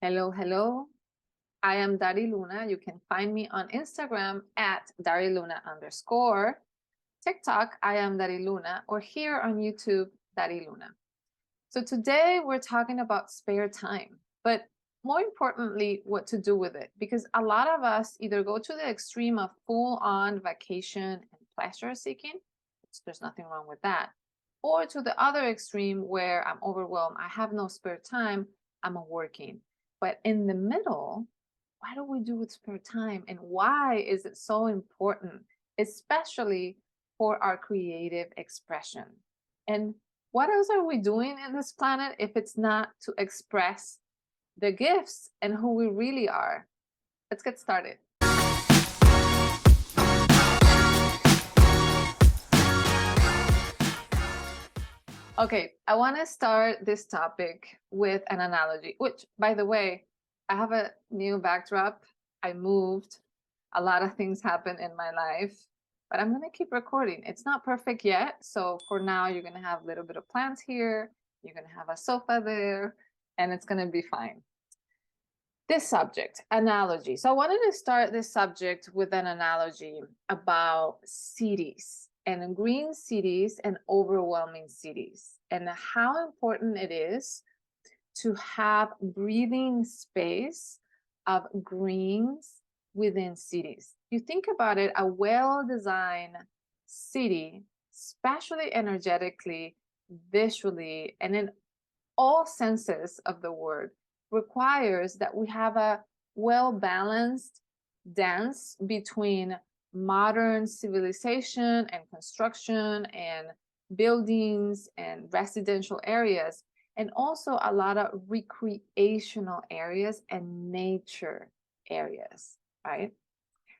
Hello, hello. I am Dari Luna. You can find me on Instagram at DariLuna_. TikTok, I am Dari Luna, or here on YouTube, Dari Luna. So today we're talking about spare time, but more importantly, what to do with it. Because a lot of us either go to the extreme of full-on vacation and pleasure seeking, which there's nothing wrong with that, or to the other extreme where I'm overwhelmed, I have no spare time, I'm working. But in the middle, what do we do with spare time, and why is it so important, especially for our creative expression? And what else are we doing in this planet if it's not to express the gifts and who we really are? Let's get started. Okay, I want to start this topic with an analogy, which, by the way, I have a new backdrop. I moved. A lot of things happen in my life, but I'm going to keep recording. It's not perfect yet. So for now, you're going to have a little bit of plants here. You're going to have a sofa there, and it's going to be fine. This subject, analogy. So I wanted to start this subject with an analogy about cities and green cities and overwhelming cities, and how important it is to have breathing space of greens within cities. If you think about it, a well-designed city, especially energetically, visually, and in all senses of the word, requires that we have a well-balanced dance between modern civilization and construction and buildings and residential areas, and also a lot of recreational areas and nature areas, right?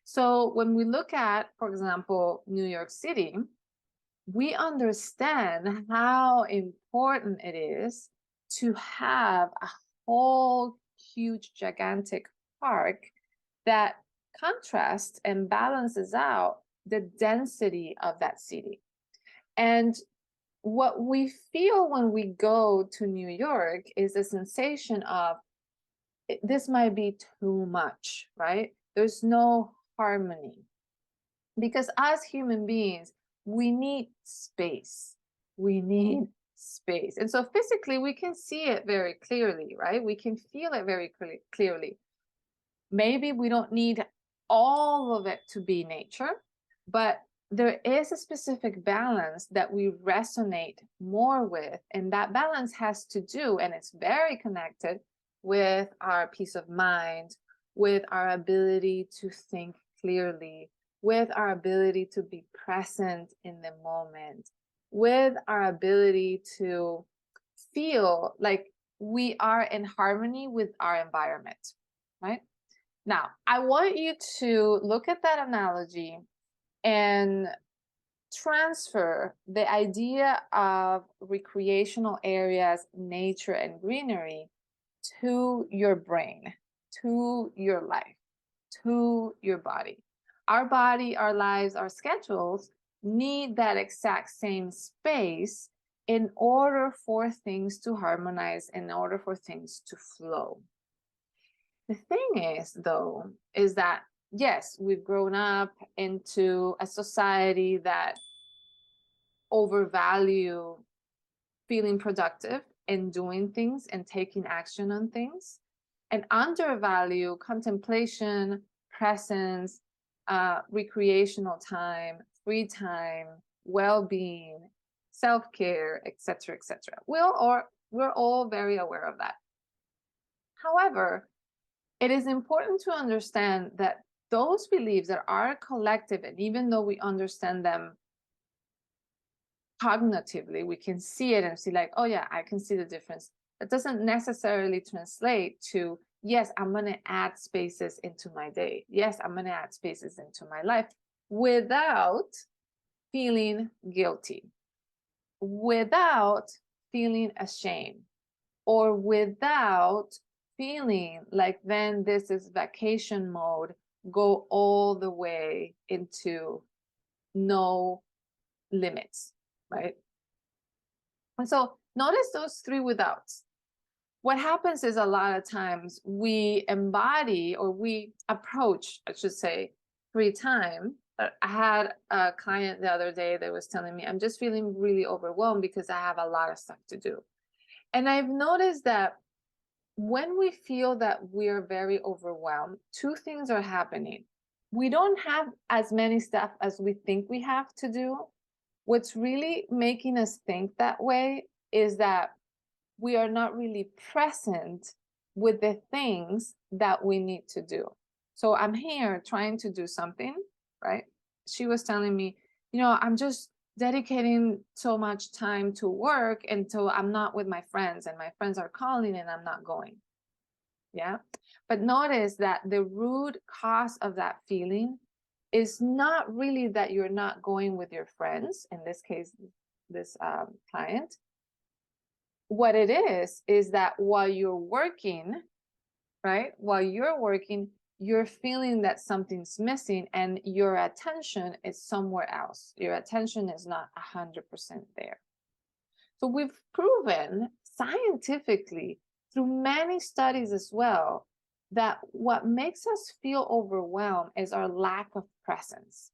So when we look at, for example, New York City, we understand how important it is to have a whole huge, gigantic park that contrasts and balances out the density of that city. And what we feel when we go to New York is a sensation of this might be too much, right? There's no harmony. Because as human beings, we need space. We need space. And so physically, we can see it very clearly, right? We can feel it very clearly. Maybe we don't need all of it to be nature, but there is a specific balance that we resonate more with. And that balance has to do, and it's very connected with our peace of mind, with our ability to think clearly, with our ability to be present in the moment, with our ability to feel like we are in harmony with our environment, right? Now, I want you to look at that analogy and transfer the idea of recreational areas, nature, and greenery to your brain, to your life, to your body. Our body, our lives, our schedules need that exact same space in order for things to harmonize, in order for things to flow. The thing is, though, is that, yes, we've grown up into a society that overvalue feeling productive and doing things and taking action on things, and undervalue contemplation, presence, recreational time, free time, well-being, self-care, etc., etc. We're all very aware of that. However, it is important to understand that those beliefs that are collective, and even though we understand them cognitively, we can see it and see like, oh yeah, I can see the difference. That doesn't necessarily translate to, yes, I'm going to add spaces into my day. Yes, I'm going to add spaces into my life without feeling guilty, without feeling ashamed, or without feeling like then this is vacation mode, go all the way into no limits, right? And so notice those three withouts. what happens is a lot of times we embody, or we approach, I should say, free time. I had a client the other day that was telling me, I'm just feeling really overwhelmed because I have a lot of stuff to do. And I've noticed that when we feel that we're very overwhelmed, two things are happening. We don't have as many stuff as we think we have to do. What's really making us think that way is that we are not really present with the things that we need to do. So I'm here trying to do something, right? She was telling me, I'm just dedicating so much time to work until I'm not with my friends, and my friends are calling and I'm not going. Yeah. But notice that the root cause of that feeling is not really that you're not going with your friends, in this case, this client. What it is that while you're working, right? While you're working, you're feeling that something's missing and your attention is somewhere else. Your attention is not 100% there. So we've proven scientifically through many studies as well that what makes us feel overwhelmed is our lack of presence.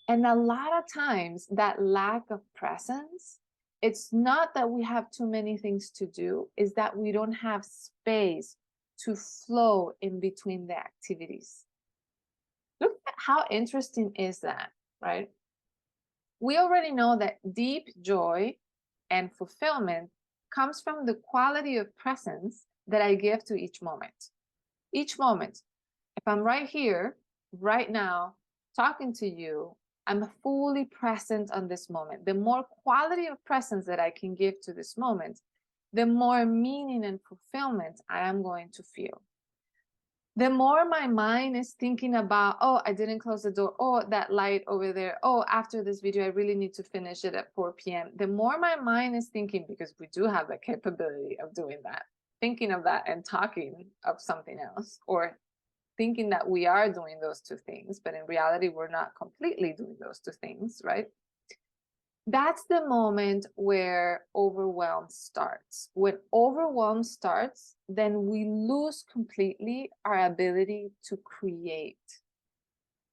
And a lot of times that lack of presence, it's not that we have too many things to do, is that we don't have space to flow in between the activities. Look at how interesting is that, right? We already know that deep joy and fulfillment comes from the quality of presence that I give to each moment. Each moment. If I'm right here, right now, talking to you, I'm fully present on this moment. The more quality of presence that I can give to this moment, the more meaning and fulfillment I am going to feel. The more my mind is thinking about, oh, I didn't close the door, oh, that light over there, oh, after this video, I really need to finish it at 4 p.m. The more my mind is thinking, because we do have the capability of doing that, thinking of that and talking of something else, or thinking that we are doing those two things, but in reality, we're not completely doing those two things, right? That's the moment where overwhelm starts. When overwhelm starts, then we lose completely our ability to create.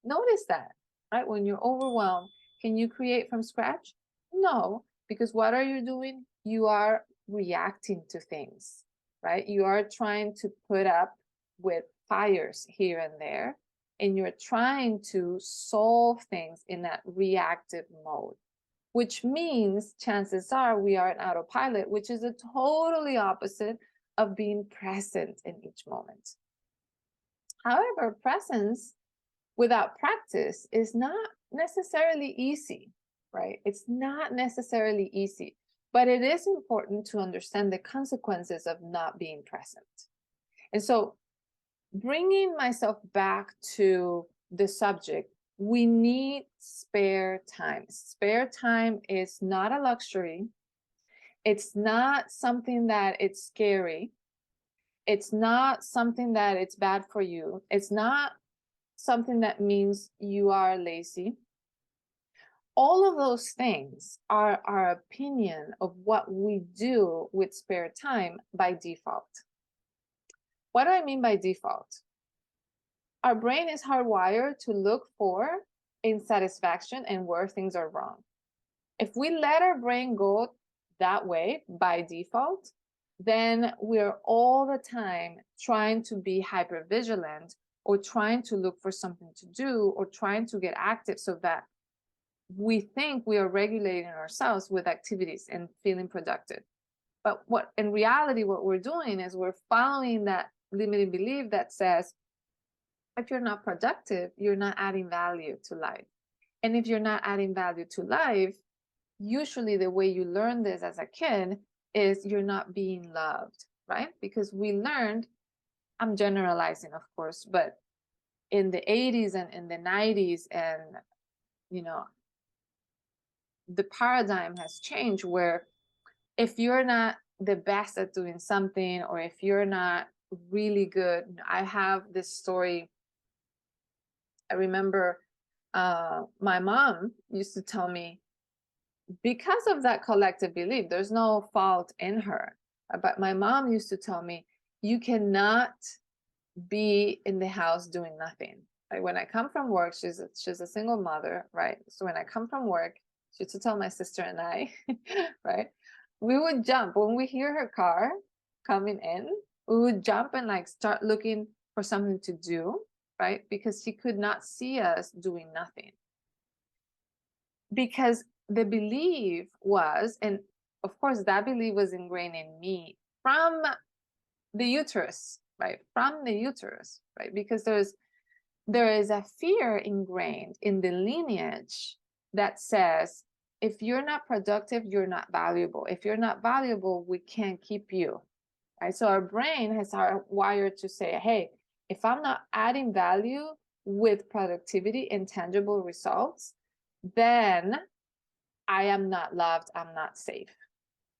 Notice that, right? When you're overwhelmed, can you create from scratch? No, because what are you doing? You are reacting to things, right? You are trying to put up with fires here and there, and you're trying to solve things in that reactive mode, which means chances are we are an autopilot, which is a totally opposite of being present in each moment. However, presence without practice is not necessarily easy, right? It's not necessarily easy, but it is important to understand the consequences of not being present. And so bringing myself back to the subject, we need spare time. Spare time is not a luxury. It's not something that it's scary. It's not something that it's bad for you. It's not something that means you are lazy. All of those things are our opinion of what we do with spare time by default. What do I mean by default? Our brain is hardwired to look for insatisfaction and where things are wrong. If we let our brain go that way by default, then we're all the time trying to be hypervigilant, or trying to look for something to do, or trying to get active so that we think we are regulating ourselves with activities and feeling productive. But what in reality, what we're doing is we're following that limiting belief that says, if you're not productive, you're not adding value to life. And if you're not adding value to life, usually the way you learn this as a kid is you're not being loved, right? Because we learned, I'm generalizing, of course, but in the 80s and in the 90s, and, the paradigm has changed where if you're not the best at doing something, or if you're not really good, I have this story. I remember my mom used to tell me, because of that collective belief, there's no fault in her, But my mom used to tell me, you cannot be in the house doing nothing. Like when I come from work, she's a single mother, right? So when I come from work, she used to tell my sister and I, right? We would jump when we hear her car coming in. We would jump and like start looking for something to do, right? Because she could not see us doing nothing. Because the belief was, and of course that belief was ingrained in me from the uterus, right? From the uterus, right? Because there is a fear ingrained in the lineage that says, if you're not productive, you're not valuable. If you're not valuable, we can't keep you, right? So our brain has wired to say, hey, if I'm not adding value with productivity and tangible results, then I am not loved, I'm not safe.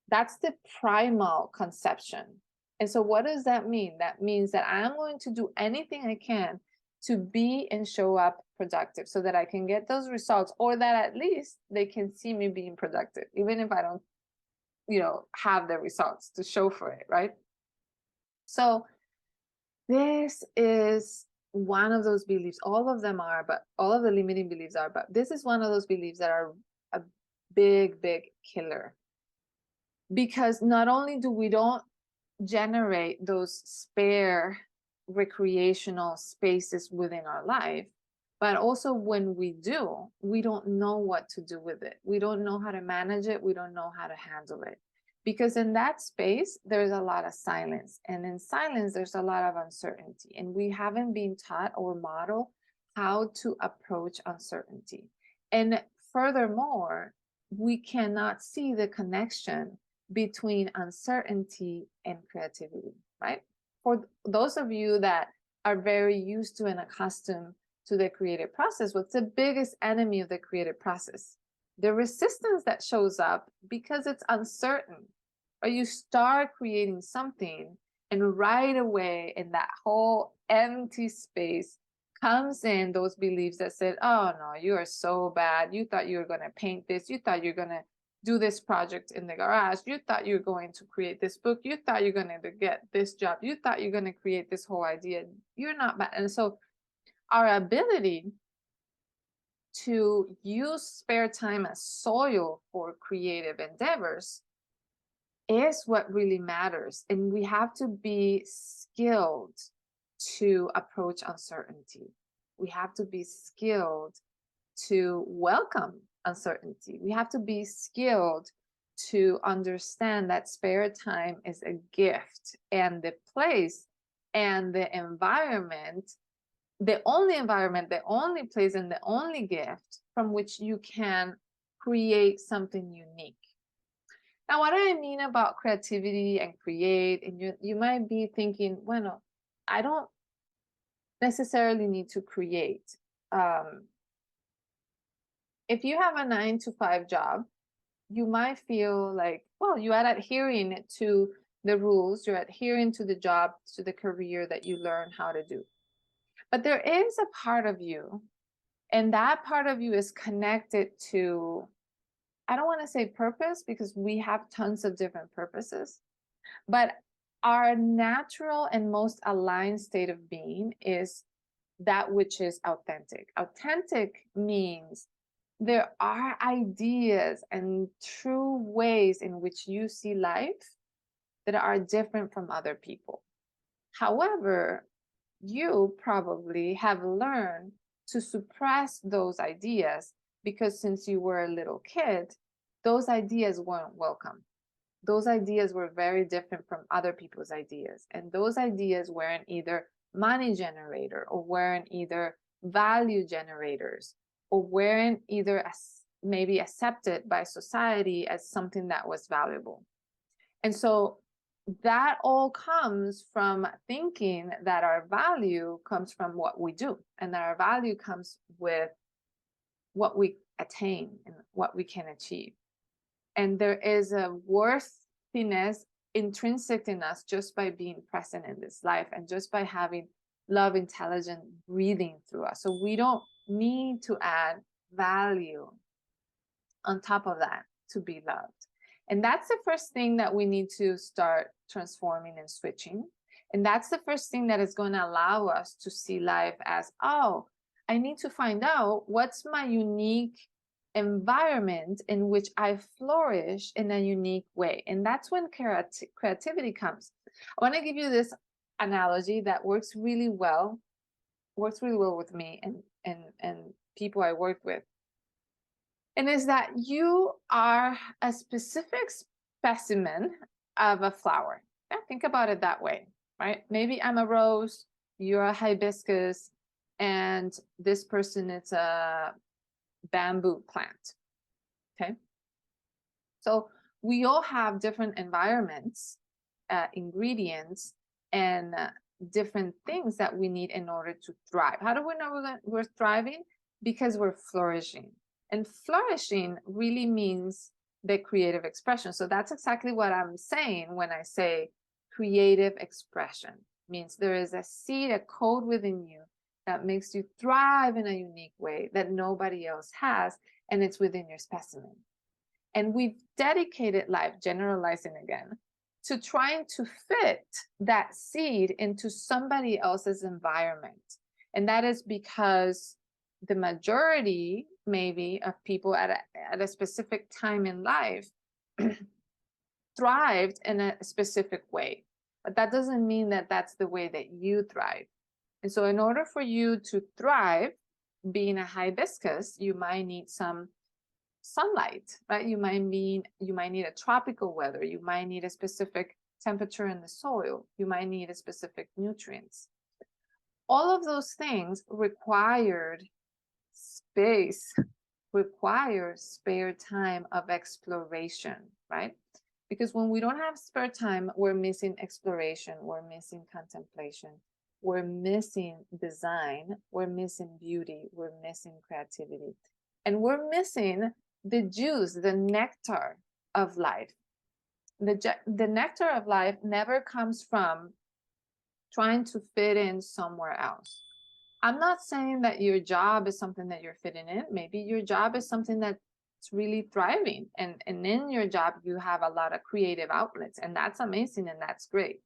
That's the primal conception. And so what does that mean? That means that I'm going to do anything I can to be and show up productive so that I can get those results, or that at least they can see me being productive, even if I don't, have the results to show for it, right? So this is one of those beliefs. All of them are, but all of the limiting beliefs are, but this is one of those beliefs that are a big, big killer. Because not only do we don't generate those spare recreational spaces within our life, but also when we do, we don't know what to do with it. We don't know how to manage it. We don't know how to handle it. Because in that space, there's a lot of silence. And in silence, there's a lot of uncertainty. And we haven't been taught or modeled how to approach uncertainty. And furthermore, we cannot see the connection between uncertainty and creativity, right? For those of you that are very used to and accustomed to the creative process, what's the biggest enemy of the creative process? The resistance that shows up because it's uncertain. Or you start creating something, and right away in that whole empty space comes in those beliefs that said, oh no, you are so bad. You thought you were going to paint this. You thought you're going to do this project in the garage. You thought you're going to create this book. You thought you're going to get this job. You thought you're going to create this whole idea. You're not bad. And so our ability to use spare time as soil for creative endeavors is what really matters. And we have to be skilled to approach uncertainty. We have to be skilled to welcome uncertainty. We have to be skilled to understand that spare time is a gift, and the place and the environment, the only place, and the only gift from which you can create something unique. Now, what do I mean about creativity and create? And you might be thinking, well, I don't necessarily need to create. If you have a 9-to-5 job, you might feel like, well, you are adhering to the rules, you're adhering to the job, to the career that you learn how to do. But there is a part of you, and that part of you is connected to, I don't want to say purpose, because we have tons of different purposes, but our natural and most aligned state of being is that which is authentic. Authentic means there are ideas and true ways in which you see life that are different from other people. However, you probably have learned to suppress those ideas because since you were a little kid, those ideas weren't welcome. Those ideas were very different from other people's ideas. And those ideas weren't either money generator, or weren't either value generators, or weren't either maybe accepted by society as something that was valuable. And so that all comes from thinking that our value comes from what we do, and that our value comes with what we attain and what we can achieve. And there is a worthiness intrinsic in us just by being present in this life, and just by having love intelligent breathing through us. So we don't need to add value on top of that to be loved. And that's the first thing that we need to start transforming and switching. And that's the first thing that is going to allow us to see life as, oh, I need to find out what's my unique environment in which I flourish in a unique way. And that's when creativity comes. I want to give you this analogy that works really well with me and people I work with. And is that you are a specific specimen of a flower. Yeah, think about it that way, right? Maybe I'm a rose, you're a hibiscus, and this person is a bamboo plant. Okay. So we all have different environments, ingredients, and different things that we need in order to thrive. How do we know we're thriving? Because we're flourishing. And flourishing really means the creative expression. So that's exactly what I'm saying when I say creative expression. It means there is a seed, a code within you that makes you thrive in a unique way that nobody else has, and it's within your specimen. And we've dedicated life, generalizing again, to trying to fit that seed into somebody else's environment. And that is because the majority, maybe, of people at a specific time in life thrived in a specific way. But that doesn't mean that that's the way that you thrive. And so in order for you to thrive, being a hibiscus, you might need some sunlight, right? You might need a tropical weather. You might need a specific temperature in the soil. You might need a specific nutrients. All of those things required space, require spare time of exploration, right? Because when we don't have spare time, we're missing exploration, we're missing contemplation, we're missing design, we're missing beauty, we're missing creativity, and we're missing the juice, the nectar of life. The nectar of life never comes from trying to fit in somewhere else. I'm not saying that your job is something that you're fitting in. Maybe your job is something that's really thriving, and in your job you have a lot of creative outlets, and that's amazing and that's great.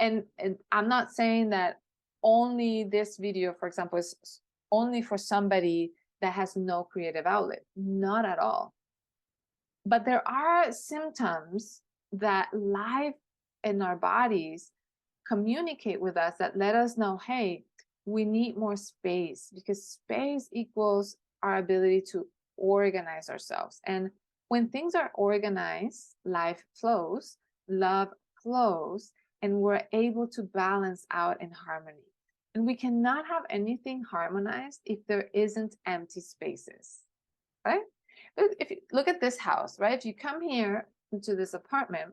And I'm not saying that only this video, for example, is only for somebody that has no creative outlet. Not at all. But there are symptoms that life in our bodies communicate with us that let us know, hey, we need more space, because space equals our ability to organize ourselves. And when things are organized, life flows, love flows, and we're able to balance out in harmony. And we cannot have anything harmonized if there isn't empty spaces, right? If you look at this house, right? If you come here into this apartment,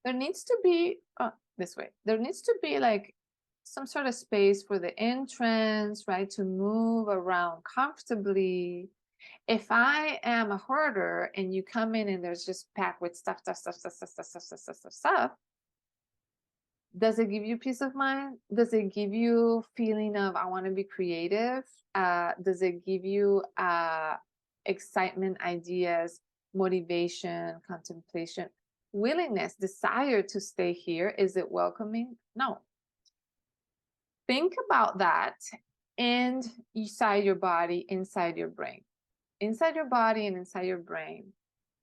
there needs to be, this way, there needs to be like some sort of space for the entrance, right? To move around comfortably. If I am a hoarder and you come in and there's just packed with stuff, does it give you peace of mind? Does it give you feeling of, I want to be creative? Does it give you excitement, ideas, motivation, contemplation, willingness, desire to stay here? Is it welcoming? No. Think about that inside your body, inside your brain. Inside your body and inside your brain,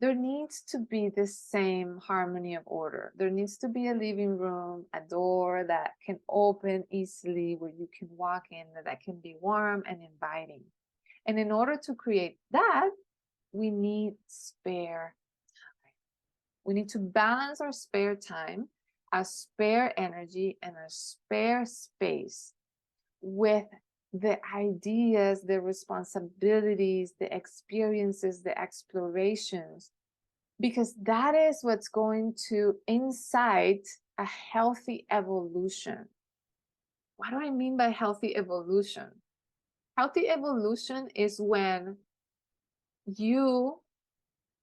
there needs to be this same harmony of order. There needs to be a living room, a door that can open easily, where you can walk in, that can be warm and inviting. And in order to create that, we need spare time. We need to balance our spare time, our spare energy, and our spare space with the ideas, the responsibilities, the experiences, the explorations, because that is what's going to incite a healthy evolution. What do I mean by healthy evolution? Healthy evolution is when you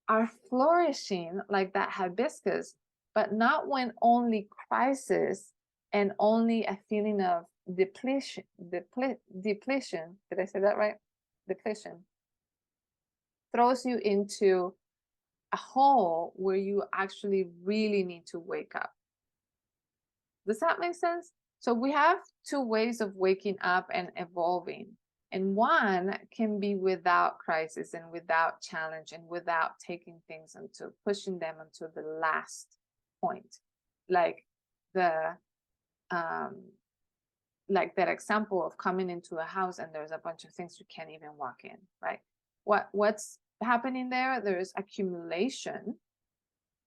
are flourishing like that hibiscus, but not when only crisis and only a feeling of depletion. Did I say that right? Depletion throws you into a hole where you actually really need to wake up. Does that make sense? So we have two ways of waking up and evolving. And one can be without crisis and without challenge and without taking things into pushing them until the last point. Like the like that example of coming into a house and there's a bunch of things you can't even walk in, right? What's happening there? There's accumulation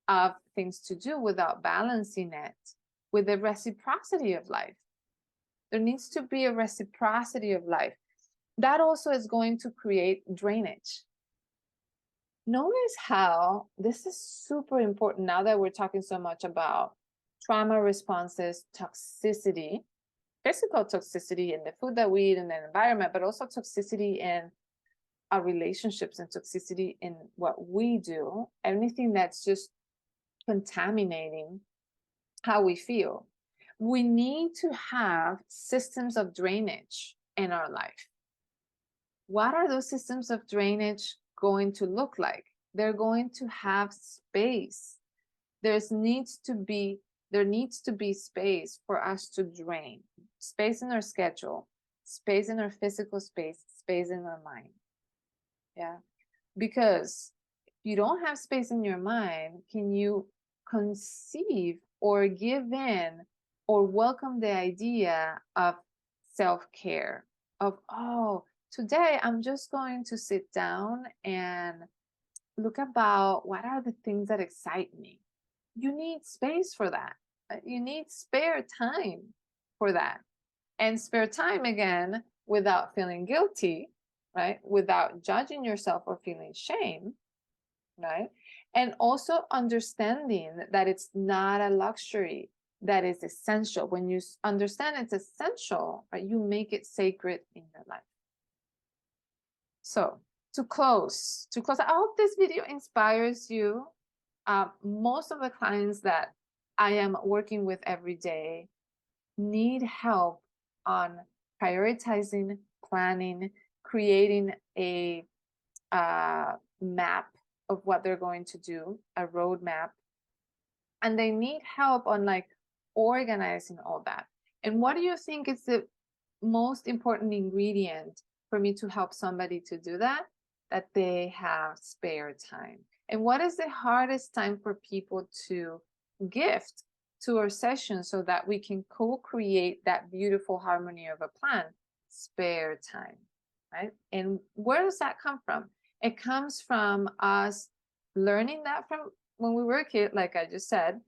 of things to do without balancing it with the reciprocity of life. There needs to be a reciprocity of life. That also is going to create drainage. Notice how this is super important now that we're talking so much about trauma responses, toxicity, physical toxicity in the food that we eat and the environment, but also toxicity in our relationships and toxicity in what we do, anything that's just contaminating how we feel. We need to have systems of drainage in our life. What are those systems of drainage going to look like? They're going to have space. There needs to be space for us to drain. Space in our schedule, space in our physical space, space in our mind. Yeah. Because if you don't have space in your mind, can you conceive or give in or welcome the idea of self-care, of, oh, today I'm just going to sit down and look about what are the things that excite me. You need space for that. You need spare time for that. And spare time, again, without feeling guilty, right? Without judging yourself or feeling shame, right? And also understanding that it's not a luxury, that is essential. When you understand it's essential, right, you make it sacred in your life. So to close, I hope this video inspires you. Most of the clients that I am working with every day need help on prioritizing, planning, creating a map of what they're going to do, a roadmap. And they need help on like organizing all that. And what do you think is the most important ingredient for me to help somebody to do that? That they have spare time. And what is the hardest time for people to gift to our session so that we can co-create that beautiful harmony of a plan? Spare time, right? And where does that come from? It comes from us learning that from when we were a kid, like I just said,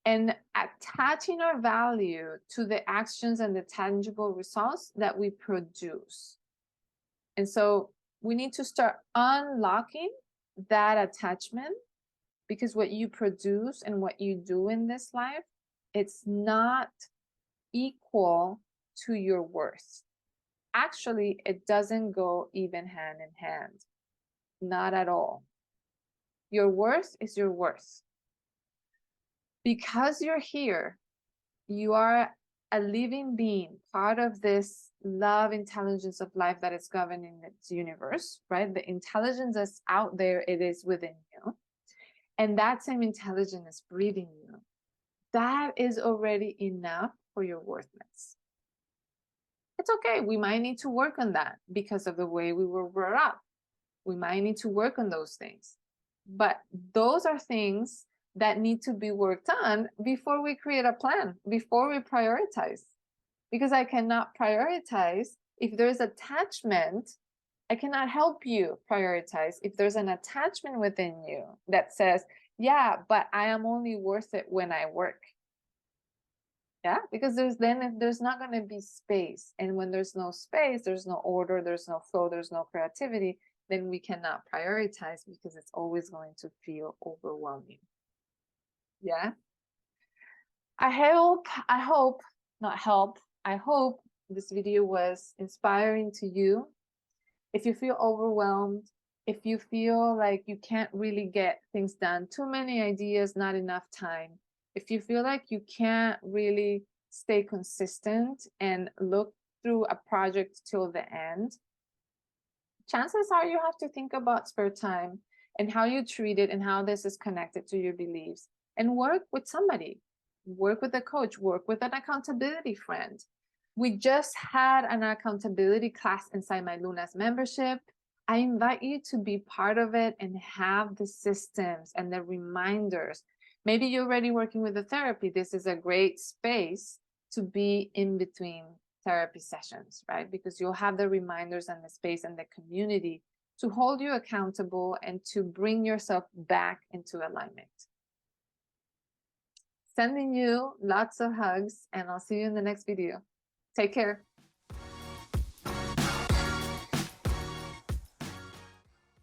and attaching our value to the actions and the tangible results that we produce. And so we need to start unlocking that attachment, because what you produce and what you do in this life, it's not equal to your worth. Actually, it doesn't go even hand in hand. Not at all. Your worth is your worth. Because you're here, you are a living being, part of this love intelligence of life that is governing its universe, right? The intelligence that's out there, it is within you. And that same intelligence is breathing you. That is already enough for your worthness. It's okay. We might need to work on that because of the way we were brought up. We might need to work on those things. But those are things that need to be worked on before we create a plan, before we prioritize. Because I cannot prioritize if there's attachment. I cannot help you prioritize if there's an attachment within you that says, yeah, but I am only worth it when I work. Yeah, because there's not going to be space. And when there's no space, there's no order, there's no flow, there's no creativity, then we cannot prioritize because it's always going to feel overwhelming. Yeah. I hope this video was inspiring to you. If you feel overwhelmed, if you feel like you can't really get things done, too many ideas, not enough time, if you feel like you can't really stay consistent and look through a project till the end, chances are you have to think about spare time. and how you treat it and how this is connected to your beliefs. And work with somebody, work with a coach, work with an accountability friend. We just had an accountability class inside my Luna's membership. I invite you to be part of it and have the systems and the reminders. Maybe you're already working with the therapy. This is a great space to be in between therapy sessions, right? Because you'll have the reminders and the space and the community to hold you accountable and to bring yourself back into alignment. Sending you lots of hugs, and I'll see you in the next video. Take care.